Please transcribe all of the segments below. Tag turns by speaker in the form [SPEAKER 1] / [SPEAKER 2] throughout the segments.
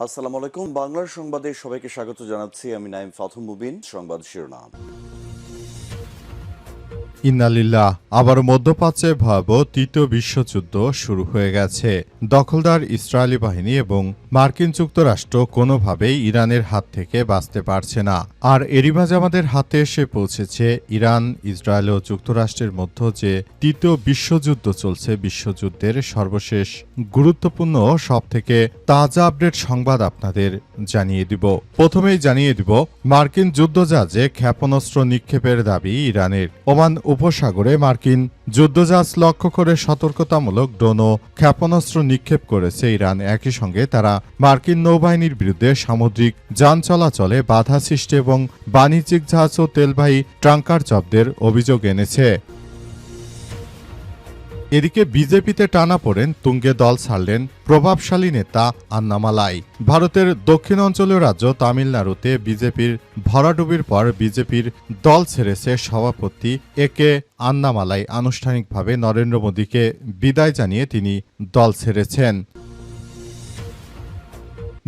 [SPEAKER 1] আসসালামু আলাইকুম। বাংলার সংবাদে সবাইকে স্বাগত জানাচ্ছি। আমি নাইম ফাথুম মুবিন। সংবাদ শিরোনাম।
[SPEAKER 2] ইন্নালিল্লাহ, আবার মধ্যপ্রাচ্যে ভয়াবহ তৃতীয় বিশ্বযুদ্ধ শুরু হয়ে গেছে। দখলদার ইসরায়েলি বাহিনী এবং মার্কিন যুক্তরাষ্ট্র কোনোভাবেই ইরানের হাত থেকে বাঁচতে পারছে না। আর এরই মাঝে আমাদের হাতে এসে পৌঁছেছে ইরান, ইসরায়েল ও যুক্তরাষ্ট্রের মধ্যে যে তৃতীয় বিশ্বযুদ্ধ চলছে, বিশ্বযুদ্ধের সর্বশেষ গুরুত্বপূর্ণ সবথেকে তাজা আপডেট সংবাদ আপনাদের জানিয়ে দিব। প্রথমেই জানিয়ে দিব, মার্কিন যুদ্ধজাহাজে ক্ষেপণাস্ত্র নিক্ষেপের দাবি ইরানের। ওমান উপসাগরে মার্কিন যুদ্ধজাহাজ লক্ষ্য করে সতর্কতামূলক ড্রোন ও ক্ষেপণাস্ত্র নিক্ষেপ করেছে ইরান। একই সঙ্গে তারা মার্কিন নৌবাহিনীর বিরুদ্ধে সামুদ্রিক যান চলাচলে বাধা সৃষ্টি এবং বাণিজ্যিক জাহাজ ও তেলবাহী ট্যাঙ্কার জব্দের অভিযোগ এনেছে। এদিকে বিজেপিতে টানাপোড়েন তুঙ্গে দল ছাড়লেন প্রভাবশালী নেতা আন্নামালাই। ভারতের দক্ষিণাঞ্চলীয় রাজ্য তামিলনাড়ুতে বিজেপির ভরাডুবির পর বিজেপির দল ছেড়েছে সভাপতি একে আন্নামালাই। আনুষ্ঠানিকভাবে নরেন্দ্র মোদীকে বিদায় জানিয়ে তিনি দল ছেড়েছেন।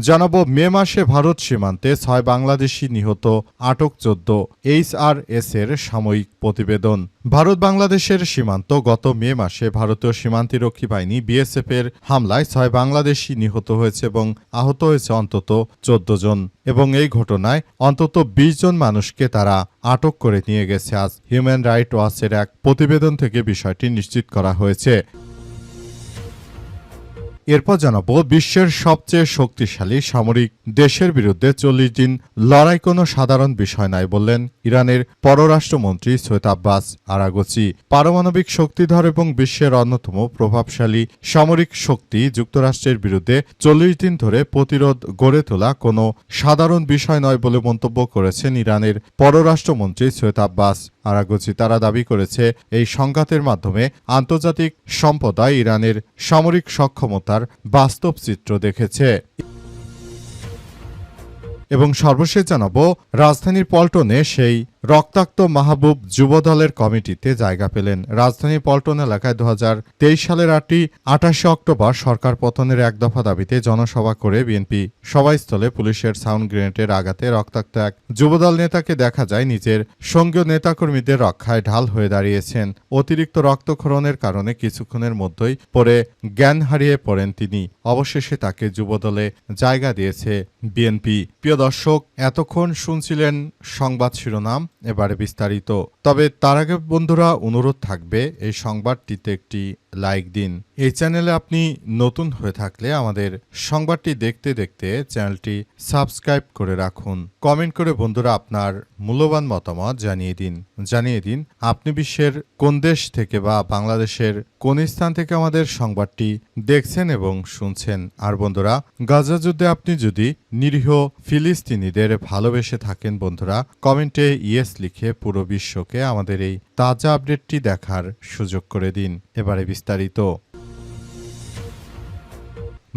[SPEAKER 2] জানাবো, মে মাসে ভারত সীমান্তে ৬ বাংলাদেশি নিহত, আটক ১৪। HRS এর সাময়িক প্রতিবেদন। ভারত বাংলাদেশের সীমান্ত গত মে মাসে ভারতীয় সীমান্তরক্ষী বাহিনী BSF এর হামলায় ৬ বাংলাদেশি নিহত হয়েছে এবং আহত হয়েছে অন্তত ১৪ জন, এবং এই ঘটনায় অন্তত ২০ জন মানুষকে তারা আটক করে নিয়ে গেছে। আজ হিউম্যান রাইট ওয়াচের এক প্রতিবেদন থেকে বিষয়টি নিশ্চিত করা হয়েছে। এরপর জানাবো, বিশ্বের সবচেয়ে শক্তিশালী সামরিক দেশের বিরুদ্ধে ৪০ দিন লড়াই কোনো সাধারণ বিষয় নয় বললেন ইরানের পররাষ্ট্রমন্ত্রী সৈয়দ আব্বাস আরাগচি। পারমাণবিক শক্তিধর এবং বিশ্বের অন্যতম প্রভাবশালী সামরিক শক্তি যুক্তরাষ্ট্রের বিরুদ্ধে ৪০ দিন ধরে প্রতিরোধ গড়ে তোলা কোনো সাধারণ বিষয় নয় বলে মন্তব্য করেছেন ইরানের পররাষ্ট্রমন্ত্রী সৈয়দ আব্বাস আরাগচি। তারা দাবি করেছে, এই সংঘাতের মাধ্যমে আন্তর্জাতিক সম্প্রদায় ইরানের সামরিক সক্ষমতার বাস্তব চিত্র দেখেছে। এবং সর্বশেষ জানাবো, রাজধানীর পল্টনে সেই রক্তাক্ত মাহবুব যুবদলের কমিটিতে জায়গা পেলেন। রাজধানীর পল্টন এলাকায় ২০২৩ সালের ২৮ অক্টোবর সরকার পতনের এক দফা দাবিতে জনসভা করে বিএনপি সভাস্থলে পুলিশের সাউন্ড গ্রেনেডের আঘাতে রক্তাক্ত এক যুবদল নেতাকে দেখা যায় নিজের সঙ্গীয় নেতাকর্মীদের রক্ষায় ঢাল হয়ে দাঁড়িয়েছেন। অতিরিক্ত রক্তক্ষরণের কারণে কিছুক্ষণের মধ্যেই পরে জ্ঞান হারিয়ে পড়েন তিনি। অবশেষে তাকে যুবদলে জায়গা দিয়েছে বিএনপি। প্রিয় দর্শক, এতক্ষণ শুনছিলেন সংবাদ শিরোনাম, এবারে বিস্তারিত। তবে তার আগে বন্ধুরা, অনুরোধ থাকবে এই সংবাদটিতে একটি লাইক দিন। এই চ্যানেলে আপনি নতুন হয়ে থাকলে আমাদের সংবাদটি দেখতে দেখতে চ্যানেলটি সাবস্ক্রাইব করে রাখুন। কমেন্ট করে বন্ধুরা আপনার মূল্যবান মতামত জানিয়ে দিন আপনি বিশ্বের কোন দেশ থেকে বা বাংলাদেশের কোন স্থান থেকে আমাদের সংবাদটি দেখছেন এবং শুনছেন। আর বন্ধুরা, গাজা যুদ্ধে আপনি যদি নিরীহ ফিলিস্তিনিদের ভালোবেসে থাকেন বন্ধুরা, কমেন্টে ইয়েস লিখে পুরো বিশ্বকে আমাদের এই তাজা আপডেটটি দেখার সুযোগ করে দিন। এবারে বিস্তারিত।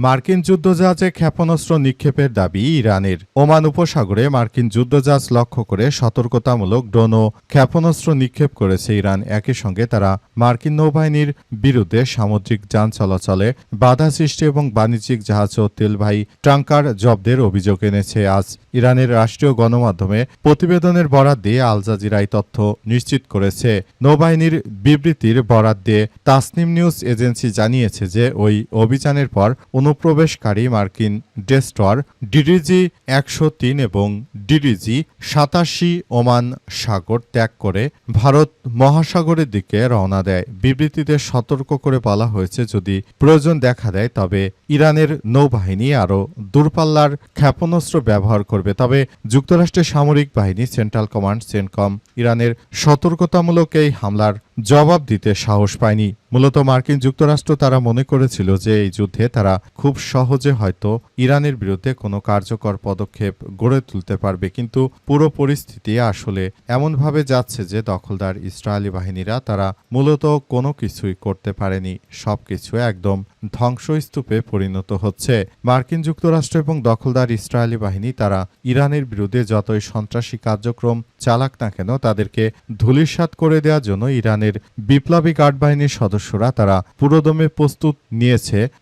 [SPEAKER 2] মার্কিন যুদ্ধজাহাজে ক্ষেপণাস্ত্র নিক্ষেপের দাবি ইরানের। ওমান উপসাগরে মার্কিন যুদ্ধজাহাজ লক্ষ্য করে সতর্কতামূলক ড্রোন ও ক্ষেপণাস্ত্র নিক্ষেপ করেছে ইরান। একই সঙ্গে তারা মার্কিন নৌবাহিনীর বিরুদ্ধে সামুদ্রিক যান চলাচলে বাধা সৃষ্টি এবং বাণিজ্যিক জাহাজ ও তেলবাহী ট্যাঙ্কার জব্দের অভিযোগ এনেছে। আজ ইরানের রাষ্ট্রীয় গণমাধ্যমে প্রতিবেদনের বরাত দিয়ে আল জাজিরা এই তথ্য নিশ্চিত করেছে। নৌবাহিনীর বিবৃতির বরাত দিয়ে তাসনিম নিউজ এজেন্সি জানিয়েছে যে ওই অভিযানের পর অনুপ্রবেশকারী মার্কিন ডেস্ট্রয়ার ডিডিজি ১০৩ এবং ডিডিজি ৮৭ ওমান সাগর ত্যাগ করে ভারত মহাসাগরের দিকে রওনা দেয়। বিবৃতিতে সতর্ক করে বলা হয়েছে, যদি প্রয়োজন দেখা দেয় তবে ইরানের নৌবাহিনী আরও দূরপাল্লার ক্ষেপণাস্ত্র ব্যবহার করবে। তবে যুক্তরাষ্ট্রের সামরিক বাহিনী সেন্ট্রাল কমান্ড সেনকম ইরানের সতর্কতামূলক এই হামলার জবাব দিতে সাহস পায়নি। মূলত মার্কিন যুক্তরাষ্ট্র তারা মনে করেছিল যে এই যুদ্ধে তারা খুব সহজে হয়তো ইরানের বিরুদ্ধে কোনো কার্যকর পদক্ষেপ গড়ে তুলতে পারবে, কিন্তু পুরো পরিস্থিতি আসলে এমনভাবে যাচ্ছে যে দখলদার ইসরায়েলি বাহিনীরা তারা মূলত কোনো কিছুই করতে পারেনি। সবকিছু একদম ধ্বংসস্তূপে পরিণত হচ্ছে। মার্কিন যুক্তরাষ্ট্র এবং দখলদার ইসরায়েলি বাহিনী তারা ইরানের বিরুদ্ধে যতই সন্ত্রাসী কার্যক্রম চালাক না কেন তাদেরকে ধূলিসাৎ করে দেওয়ার জন্য ইরানের বিপ্লবী গার্ড বাহিনীর সদস্যরা তারা পুরোদমে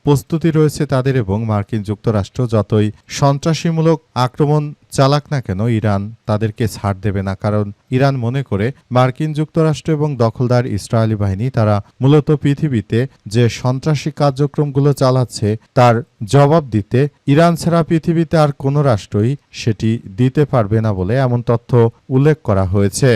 [SPEAKER 2] প্রস্তুতি রয়েছে তাদের, এবং মার্কিন যুক্তরাষ্ট্র রাষ্ট্র যতই সন্ত্রাসীমূলক আক্রমণ চালাক না কেন ইরান তাদেরকে ছাড় দেবে না, কারণ ইরান মনে করে মার্কিন যুক্তরাষ্ট্র এবং দখলদার ইসরায়েলি বাহিনী তারা মূলত পৃথিবীতে যে সন্ত্রাসী কার্যক্রমগুলো চালাচ্ছে তার জবাব দিতে ইরান ছাড়া পৃথিবীতে আর কোনো রাষ্ট্রই সেটি দিতে পারবে না বলে এমন তথ্য উল্লেখ করা হয়েছে।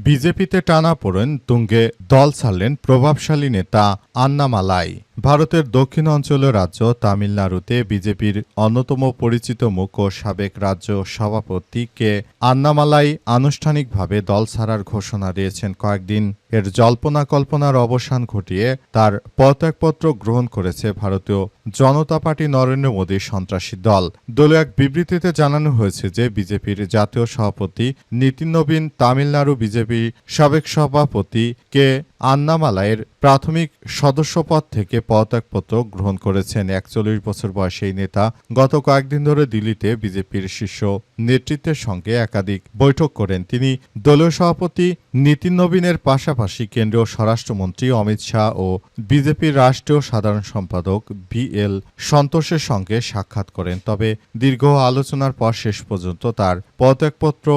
[SPEAKER 2] বিজেপিতে টানাপোড়েন তুঙ্গে দল ছাড়লেন প্রভাবশালী নেতা আন্নামালাই। ভারতের দক্ষিণ অঞ্চলীয় রাজ্য তামিলনাড়ুতে বিজেপির অন্যতম পরিচিত মুখ ও সাবেক রাজ্য সভাপতি কে আন্নামালাই আনুষ্ঠানিকভাবে দল ছাড়ার ঘোষণা দিয়েছেন। কয়েকদিন এর জল্পনা কল্পনার অবসান ঘটিয়ে তার পদত্যাগপত্র গ্রহণ করেছে ভারতীয় জনতা পার্টি নরেন্দ্র মোদীর সন্ত্রাসী দল। দলীয় এক বিবৃতিতে জানানো হয়েছে যে বিজেপির জাতীয় সভাপতি নীতিন নবীন তামিলনাড়ু বিজেপি সাবেক সভাপতি কে আন্নামালাইয়ের প্রাথমিক সদস্যপদ থেকে পদত্যাগপত্র গ্রহণ করেছেন। ৪১ বছর বয়সী এই নেতা গত কয়েকদিন ধরে দিল্লিতে বিজেপির শীর্ষ নেতৃত্বের সঙ্গে একাধিক বৈঠক করেন। তিনি দলীয় সভাপতি নীতিন নবীনের পাশাপাশি কেন্দ্রীয় স্বরাষ্ট্রমন্ত্রী অমিত শাহ ও বিজেপির রাষ্ট্রীয় সাধারণ সম্পাদক BL সন্তোষের সঙ্গে সাক্ষাৎ করেন। তবে দীর্ঘ আলোচনার পর শেষ পর্যন্ত তার পদত্যাগপত্র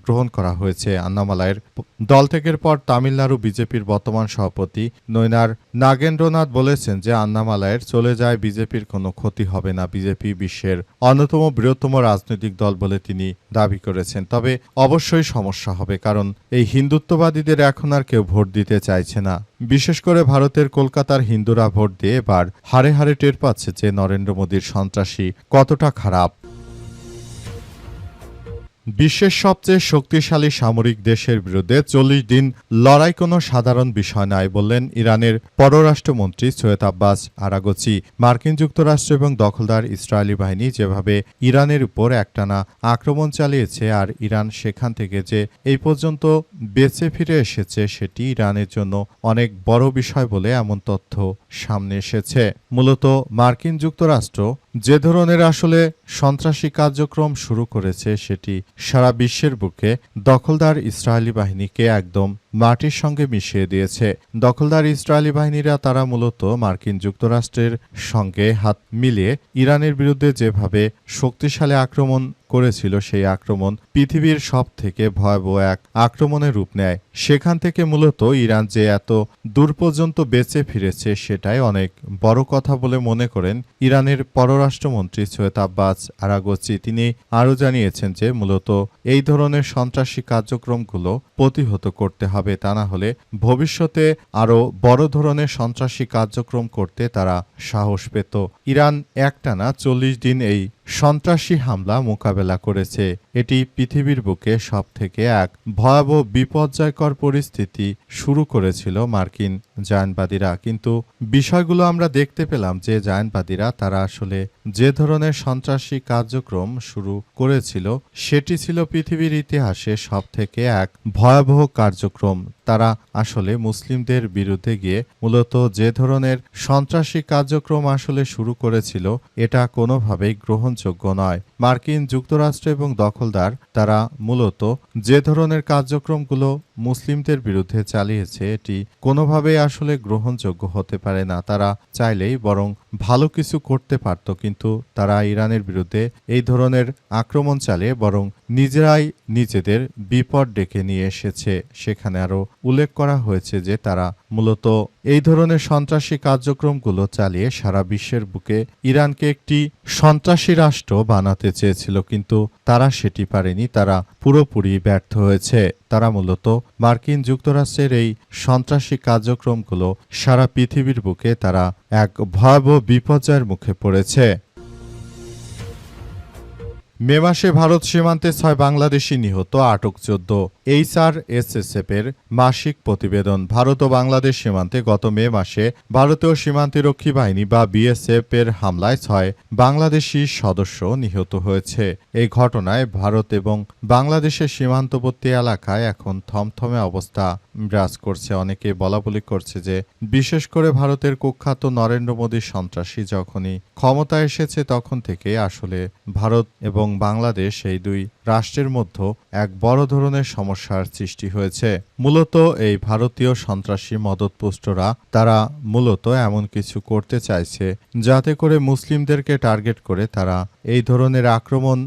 [SPEAKER 2] গ্রহণ করা হয়েছে। আন্নামালাইয়ের দল ত্যাগের পর তামিলনাড়ু বিজেপির বর্তমান সভাপতি নৈনার নাগেন্দ্রনাথ বলেছেন যে আন্নামালাইয়ের চলে যায় বিজেপির কোনো ক্ষতি হবে না। বিজেপি বিশ্বের অন্যতম বৃহত্তম রাজনৈতিক দল বলে তিনি দাবি করেছেন। তবে অবশ্যই সমস্যা হবে, কারণ এই হিন্দুত্ববাদীদের এখন আর কেউ ভোট দিতে চাইছে না। বিশেষ করে ভারতের কলকাতার হিন্দুরা ভোট দিয়ে এবার হাড়ে হাড়ে টের পাচ্ছে যে নরেন্দ্র মোদীর সন্ত্রাসী কতটা খারাপ। বিশ্বের সবচেয়ে শক্তিশালী সামরিক দেশের বিরুদ্ধে ৪০ দিন লড়াই কোনো সাধারণ বিষয় নয় বললেন ইরানের পররাষ্ট্রমন্ত্রী সৈয়দ আব্বাস আরাগচি। মার্কিন যুক্তরাষ্ট্র এবং দখলদার ইসরায়েলি বাহিনী যেভাবে ইরানের উপর একটানা আক্রমণ চালিয়েছে আর ইরান সেখান থেকে যে এই পর্যন্ত বেঁচে ফিরে এসেছে সেটি ইরানের জন্য অনেক বড় বিষয় বলে এমন তথ্য সামনে এসেছে। মূলত মার্কিন যুক্তরাষ্ট্র যে ধরনের আসলে সন্ত্রাসী কার্যক্রম শুরু করেছে সেটি সারা বিশ্বের বুকে দখলদার ইসরায়েলি বাহিনীকে একদম মাটির সঙ্গে মিশিয়ে দিয়েছে। দখলদার ইসরায়েলি বাহিনীরা তারা মূলত মার্কিন যুক্তরাষ্ট্রের সঙ্গে হাত মিলিয়ে ইরানের বিরুদ্ধে যেভাবে শক্তিশালী আক্রমণ করেছিল সেই আক্রমণ পৃথিবীর সব থেকে ভয়াবহ এক আক্রমণের রূপ নেয়। সেখান থেকে মূলত ইরান যে এত দূর পর্যন্ত বেঁচে ফিরেছে সেটাই অনেক বড় কথা বলে মনে করেন ইরানের পররাষ্ট্রমন্ত্রী সৈয়দ আব্বাস আরাগচি। তিনি আরও জানিয়েছেন যে মূলত এই ধরনের সন্ত্রাসী কার্যক্রমগুলো প্রতিহত করতে হবে, তা না হলে ভবিষ্যতে আরও বড় ধরনের সন্ত্রাসী কার্যক্রম করতে তারা সাহস পেত। ইরান একটানা ৪০ দিন এই সন্ত্রাসী হামলা মোকাবেলা করেছে। এটি পৃথিবীর বুকে সবথেকে এক ভয়াবহ বিপর্যয়কর পরিস্থিতি শুরু করেছিল মার্কিন জায়নবাদীরা। কিন্তু বিষয়গুলো আমরা দেখতে পেলাম যে জায়নবাদীরা তারা আসলে যে ধরনের সন্ত্রাসী কার্যক্রম শুরু করেছিল সেটি ছিল পৃথিবীর ইতিহাসে সবথেকে এক ভয়াবহ কার্যক্রম। তারা আসলে মুসলিমদের বিরুদ্ধে গিয়ে মূলত যে ধরনের সন্ত্রাসী কার্যক্রম আসলে শুরু করেছিল এটা কোনোভাবেই গ্রহণযোগ্য নয়। মার্কিন যুক্তরাষ্ট্র এবং দখলদার তারা মূলত যে ধরনের কার্যক্রমগুলো মুসলিমদের বিরুদ্ধে চালিয়েছে এটি কোনোভাবেই আসলে গ্রহণযোগ্য হতে পারে না। তারা চাইলেই বরং ভালো কিছু করতে পারত, কিন্তু তারা ইরানের বিরুদ্ধে এই ধরনের আক্রমণ চালিয়ে বরং নিজেরাই নিজেদের বিপদ ডেকে নিয়ে এসেছে। সেখানে আরও উল্লেখ করা হয়েছে যে তারা মূলত এই ধরনের সন্ত্রাসী কার্যক্রমগুলো চালিয়ে সারা বিশ্বের বুকে ইরানকে একটি সন্ত্রাসী রাষ্ট্র বানাতে চেয়েছিল, কিন্তু তারা সেটি পারেনি। তারা পুরোপুরি ব্যর্থ হয়েছে। তারা মূলত মার্কিন যুক্তরাষ্ট্রের এই সন্ত্রাসী কার্যক্রমগুলো সারা পৃথিবীর বুকে তারা এক ভয়াবহ বিপর্যয়ের মুখে পড়েছে। মে মাসে ভারত সীমান্তে ৬ বাংলাদেশি নিহত, আটক ১৪। HRSSF এর মাসিক প্রতিবেদন। ভারত ও বাংলাদেশ সীমান্তে গত মে মাসে ভারতীয় সীমান্তরক্ষী বাহিনী বা BSF এর হামলায় ৬ বাংলাদেশি সদস্য নিহত হয়েছে। এই ঘটনায় ভারত এবং বাংলাদেশের সীমান্তবর্তী এলাকায় এখন থমথমে অবস্থা বিরাজ করছে। অনেকে বলাবলি করছে যে বিশেষ করে ভারতের কুখ্যাত নরেন্দ্র মোদী সন্ত্রাসী যখনই ক্ষমতায় এসেছে তখন থেকে আসলে ভারত এবং বাংলাদেশ এই দুই রাষ্ট্রের মধ্যে এক বড় ধরনের সমস্যার সৃষ্টি হয়েছে। মূলত এই ভারতীয় সন্ত্রাসী মদতপুষ্টরা তারা মূলত এমন কিছু করতে চাইছে যাতে করে মুসলিমদেরকে টার্গেট করে তারা এই ধরনের আক্রমণ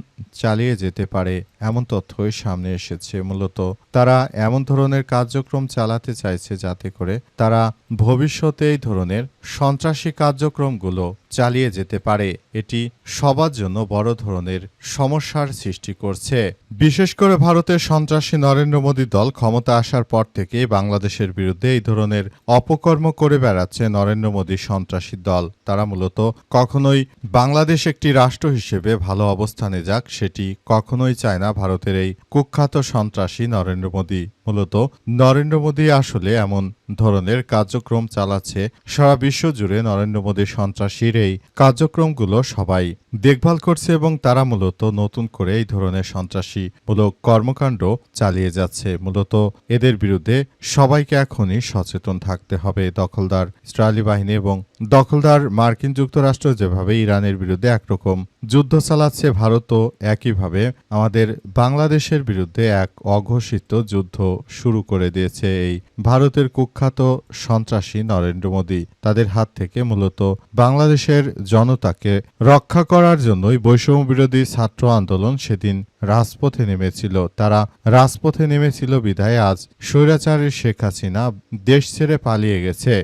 [SPEAKER 2] চালিয়ে যেতে পারে, এমন তথ্যই সামনে এসেছে। মূলত তারা এমন ধরনের কার্যক্রম চালাতে চাইছে যাতে করে তারা ভবিষ্যতে এই ধরনের সন্ত্রাসী কার্যক্রমগুলো চালিয়ে যেতে পারে। এটি সবার জন্য বড় ধরনের সমস্যার সৃষ্টি করছে। বিশেষ করে ভারতের সন্ত্রাসী নরেন্দ্র মোদী দল ক্ষমতা আসার পর থেকে বাংলাদেশের বিরুদ্ধে এই ধরনের অপকর্ম করে বেড়াচ্ছে নরেন্দ্র মোদী সন্ত্রাসী দল। তারা মূলত কখনোই বাংলাদেশ একটি রাষ্ট্র হিসেবে ভালো অবস্থানে যাক সেটি কখনোই চায় না ভারতের এই কুখ্যাত সন্ত্রাসী নরেন্দ্র মোদী। মূলত নরেন্দ্র মোদী আসলে এমন ধরনের কার্যক্রম চালাচ্ছে, সারা বিশ্ব জুড়ে নরেন্দ্র মোদী সন্ত্রাসীর এই কার্যক্রমগুলো সবাই দেখভাল করছে এবং তারা মূলত নতুন করে এই ধরনের সন্ত্রাসীমূলক কর্মকাণ্ড চালিয়ে যাচ্ছে। মূলত এদের বিরুদ্ধে সবাইকে এখনই সচেতন থাকতে হবে। দখলদার ইসরায়েলি বাহিনী এবং দখলদার মার্কিন যুক্তরাষ্ট্র যেভাবে ইরানের বিরুদ্ধে একরকম যুদ্ধ চালাচ্ছে, ভারতও একইভাবে আমাদের বাংলাদেশের বিরুদ্ধে এক অঘোষিত যুদ্ধ শুরু করে দিয়েছে এই ভারতের কুখ্যাত সন্ত্রাসী নরেন্দ্র মোদী। তাদের হাত থেকে মূলত বাংলাদেশের জনতাকে রক্ষা করার জন্যই বৈষম্য বিরোধী ছাত্র আন্দোলন সেদিন রাজপথে নেমেছিল। তারা রাজপথে নেমেছিল বিধায় আজ স্বৈরাচারী শেখ হাসিনা দেশ ছেড়ে পালিয়ে গেছে।